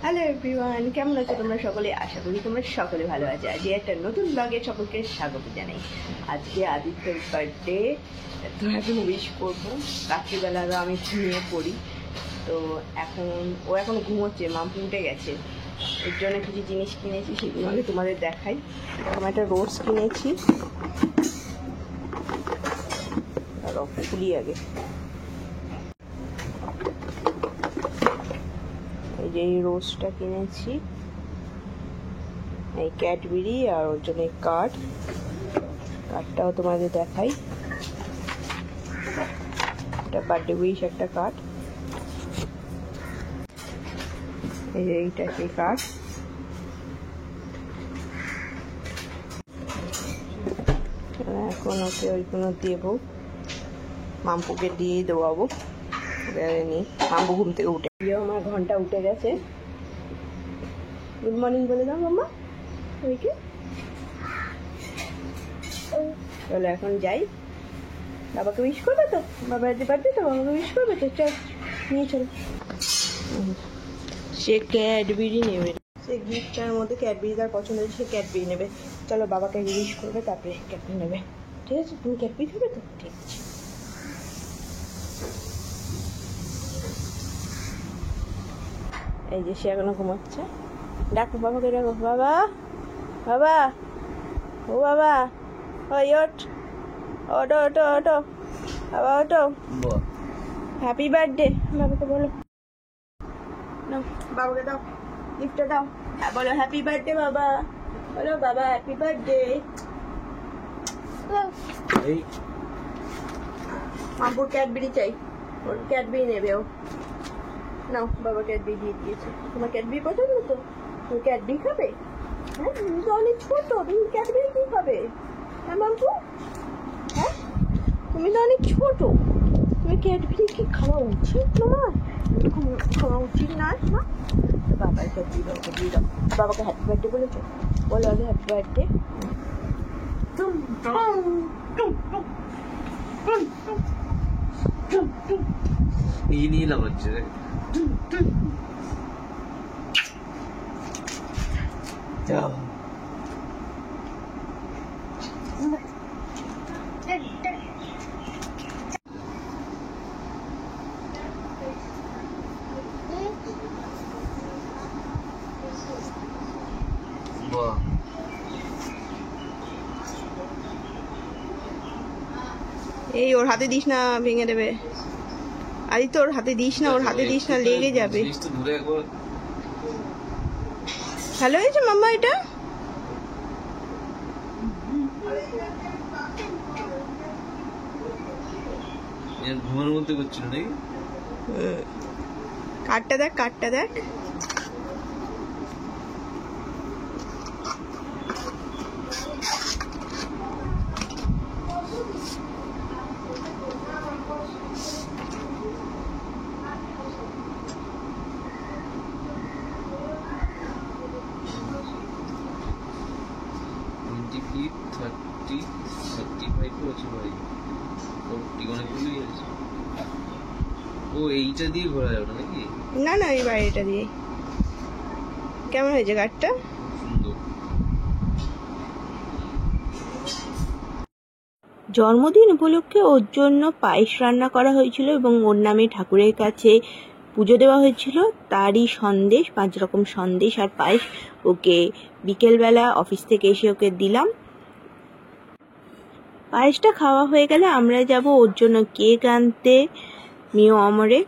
Hello everyone, কেমন আছো তোমরা সকলে? আশা করি তোমরা সকলে ভালো আছো। আজকে একটা নতুন ব্লগে সকলকে স্বাগত জানাই। আজকে আদিত্যর বার্থডে, তো এখন উইশ করবো। রাত্রিবেলা আমি ঘুমিয়ে পড়ি, তো এখন ঘুমোচ্ছে, মাম্পু উঠে গেছে। এর জন্য কিছু জিনিস কিনেছি, সেগুলো আমি তোমাদের দেখাই। এরকম একটা রোজ কিনেছি, আর খুলি আগে। এই রোজটা কিনেছি, এই ক্যাডবেরি, আর ওর জন্য কার্ডটাও তোমাদের দেখাই। এটা বার্থডে উইশ একটা কার্ড, এইটা সেই কার্ড। এখন ওকে ওইগুলো দেবো, মাম্পুকে দিয়েই দেওয়াবো। মাম্পু ঘুম থেকে উঠে, আমার ঘন্টা উঠে গেছে। গুড মর্নিং বলে দাও মাম্মা ওইকে। চলো এখন যাই, বাবাকে উইশ করবে তো, বাবার বার্থডে তো, বাবাকে উইশ করবে তো। চল নিয়ে চলো। সে ক্যাডবেরি নেবে, সে গিফটটার মধ্যে ক্যাডবেরি তার পছন্দ হয়েছে, সে ক্যাডবেরি নেবে। চলো বাবাকে উইশ করবে, তারপরে ক্যাডবেরি নেবে। ঠিক আছে, তুমি ক্যাডবেরি খাবে তো? ঠিক আছে। এই যে সে এখনো ঘুমাচ্ছে, ডাকো বাবাকে, ডাকো বাবা, বাবা, ও বাবা, ওই ওঠ, ওটো ওটো ওটো, বাবা ওটো, হ্যাপি বার্থডে। বাবাকে বলো, নাও বাবাকে দাও, গিফটটা দাও, বলো হ্যাপি বার্থডে বাবা, বলো বাবা হ্যাপি বার্থডে। মাম্পুর ক্যাডবেরি চাই, ওর ক্যাডবেরি নেবে ও। নাও বাবা ক্যাডবেরি দিয়ে দিয়েছে। তোমার ক্যাডবেরি পছন্দ তো? তুমি ক্যাডবেরি খাবে? হ্যাঁ, তুমি তো অনেক ছোট, তুমি ক্যাডবেরি কি খাবে? হ্যাঁ মাম্পু, হ্যাঁ তুমি তো অনেক ছোট, তুমি ক্যাডবেরি কি খাওয়া উচিত তোমার? খাওয়া উচিত না না? বাবার ক্যাডবেরি বাবাকে দিয়ে দাও। বাবাকে হ্যাপি বার্থডে বলেছো, বলো আগে হ্যাপি বার্থডে। এই নিয়ে লাগাচ্ছে যাও। এই ওর হাতে দিস না, ভেঙে দেবে। আদিত্য ওর হাতে দিস না, ওর হাতে দিস না, লেগে যাবে। ভালো হয়েছে মাম্মা এটা? ঘুমের মধ্যে করছিল নাকি? কার্ডটা দেখ, কার্ডটা দেখ। ও এইটা দিয়ে ঘোরা যাবে নাকি? না না, এই বাইরেটা দিয়ে। কেমন হয়েছে কার্ডটা? সুন্দর। জন্মদিন উপলক্ষে ওর জন্য পায়েস রান্না করা হয়েছিল এবং ওর নামে ঠাকুরের কাছে পুজো দেওয়া হয়েছিল। তারই সন্দেশ, 5 রকম সন্দেশ আর পায়েস ওকে বিকেলবেলা অফিস থেকে এসে ওকে দিলাম। পায়েসটা খাওয়া হয়ে গেলে আমরা যাব ওর জন্য কেক আনতে মিও অমরে।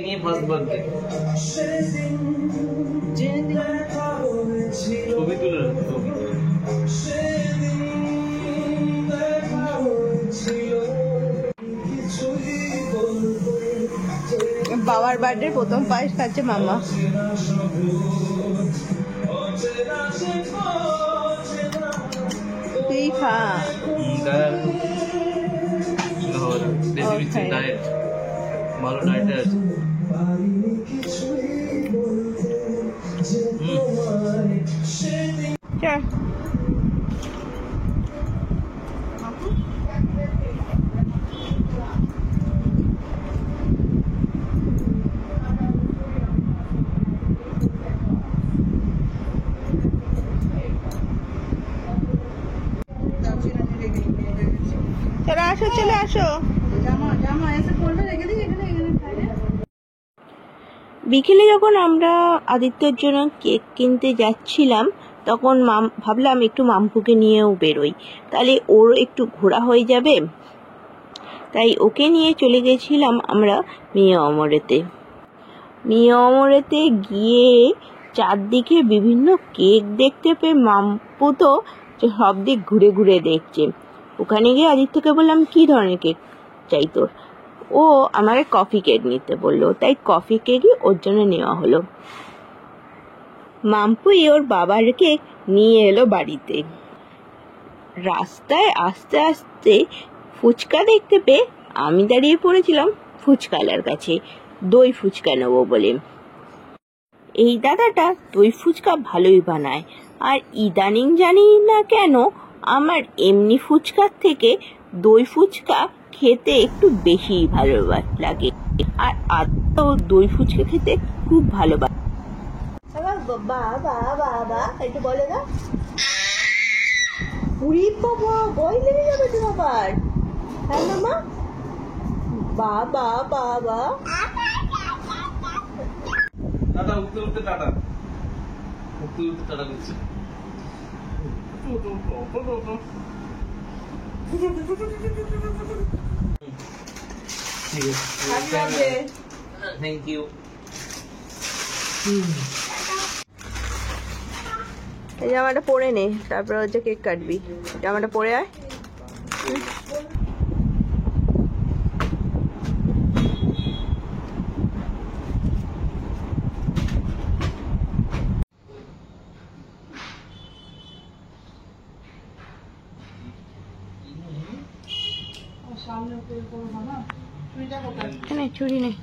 নিয়ে ফার্স্ট বার্থডে ছবি তুলে বাবার বার্থডে প্রথম পায়েস খাচ্ছে মামা। তুই খা। ভালো ডায়েটে আছে। চলে আসো, চলে আসো। বিকেলে যখন আমরা আদিত্যর জন্য কেক কিনতে যাচ্ছিলাম তখন ভাবলাম একটু মাম্পুকে নিয়েও বেরোই, তাহলে ওর একটু ঘোরা হয়ে যাবে। তাই ওকে নিয়ে চলে গেছিলাম আমরা মেয়ে অমরেতে। মেয়ে অমরেতে গিয়ে চারদিকে বিভিন্ন কেক দেখতে পেয়ে মাম্পু তো সব দিক ঘুরে ঘুরে দেখছে। ওখানে গিয়ে আদিত্যকে বললাম কি ধরনের কেক চাই তোর? ও আমাকে কফি কেক নিতে বললো, তাই কফি কেকই ওর জন্য নেওয়া হলো। মাম্পুই ওর বাবার কেক নিয়ে এলো বাড়িতে। রাস্তায় আস্তে আস্তে ফুচকা দেখতে পেয়ে আমি দাঁড়িয়ে পড়েছিলাম ফুচকালার কাছে দই ফুচকা নেবো বলে। এই দাদাটা দই ফুচকা ভালোই বানায়, আর ইদানিং জানি না কেন আমার এমনি ফুচকার থেকে দই ফুচকা খেতে একটু বেশি ভালো লাগে। আর আদৌ দই ফুচকা খেতে খুব ভালোবাসে। একটু বলে না, পুরি বাবা বই লেগে যাবে তো আবার। হ্যাঁ মামা, বাবা বাবা টাটা, উঠতে উঠতে টাটা, উঠতে উঠতে টাটা করছে। ঠিক আছে, থ্যাংক ইউ। এই জামাটা পরে নে, তারপর হচ্ছে কেক কাটবি। জামাটা পরে আয়। চুরি নেই,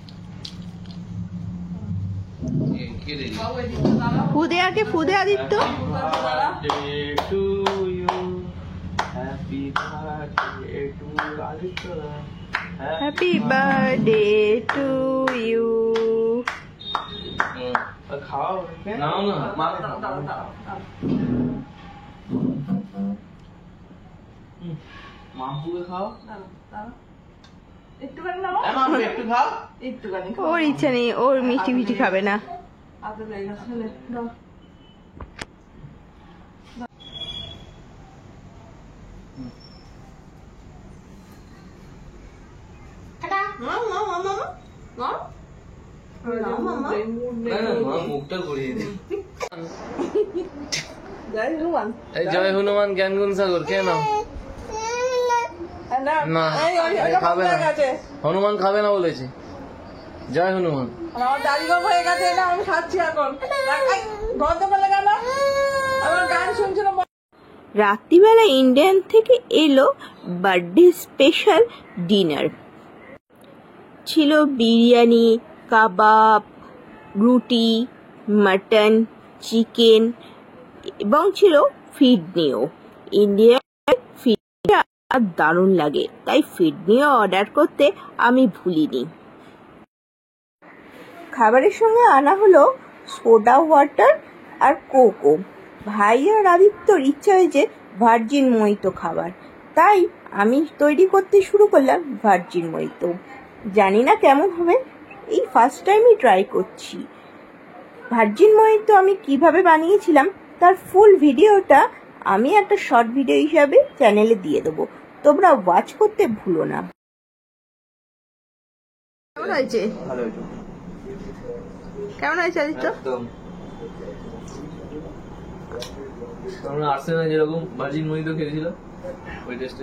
ফুদে আগে, ফুদে Aditya. Happy birthday to you. খাও নাও না, মাম্পুকে খাও, একটুখানি নাও, একটু খাও। একটুখানি ওর ইচ্ছা নেই, ওর মিষ্টি মিষ্টি খাবে না। আদা লেগে গেছে, দাও। মুখটা ঘুরিয়ে দে। জয় হনুমান, এই জয় হনুমান জ্ঞান গুণ সাগর কে নাও না, খাবে না, হনুমান খাবে না বলেছে। জয় হনুমান। আমার দাড়ি গম হয়ে গেছে, না আমি খাচ্ছি এখন। গন্ধ পেলে গেল, আমার গান শুনছিল। রাত্রিবেলা ইন্ডিয়ান থেকে এলো বার্থডে স্পেশাল ডিনার। ছিল বিরিয়ানি, কাবাব, রুটি, মাটন, চিকেন এবং ছিল ফিডনিও। ইন্ডিয়ান ফিডনিটা আর দারুণ লাগে, তাই ফিডনিও অর্ডার করতে আমি ভুলিনি। খাবারের সঙ্গে আনা হলো সোডা ওয়াটার আর কোকো। ভাই আর আদিত্যর ইচ্ছা হয়েছে ভার্জিন মোহিতো খাবার, তাই আমি তৈরি করতে শুরু করলাম ভার্জিন মোহিতো। জানি না কেমন হবে, এই ফার্স্ট টাইমই ট্রাই করছি। ভার্জিন মোহিতো আমি কিভাবে বানিয়েছিলাম তার ফুল ভিডিওটা আমি একটা শর্ট ভিডিও হিসাবে চ্যানেলে দিয়ে দেবো, তোমরা ওয়াচ করতে ভুলো না। কেমন হয়েছে? ভালো হয়েছে, কেমন হয়েছে আদিত্য? একদম। আমরা আর্সেনাল যেরকম ভার্জিন মোহিতো খেয়েছিল ওই টেস্ট।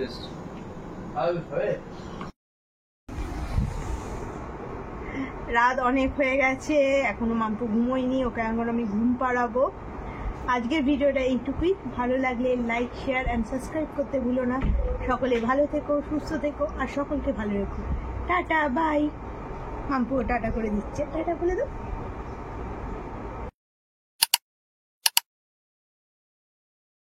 রাত অনেক হয়ে গেছে, এখনো মাম্পু ঘুমোয়নি, ওকে এখন আমি ঘুম পাড়াবো। আজকের ভিডিওটা এইটুকুই। ভালো লাগলে লাইক, শেয়ার অ্যান্ড সাবস্ক্রাইব করতে ভুলো না। সকলে ভালো থেকো, সুস্থ থেকো আর সকলকে ভালো রেখো। Tata, by. মাম্পু টাটা করে দিচ্ছে, টাটা বলে দাও।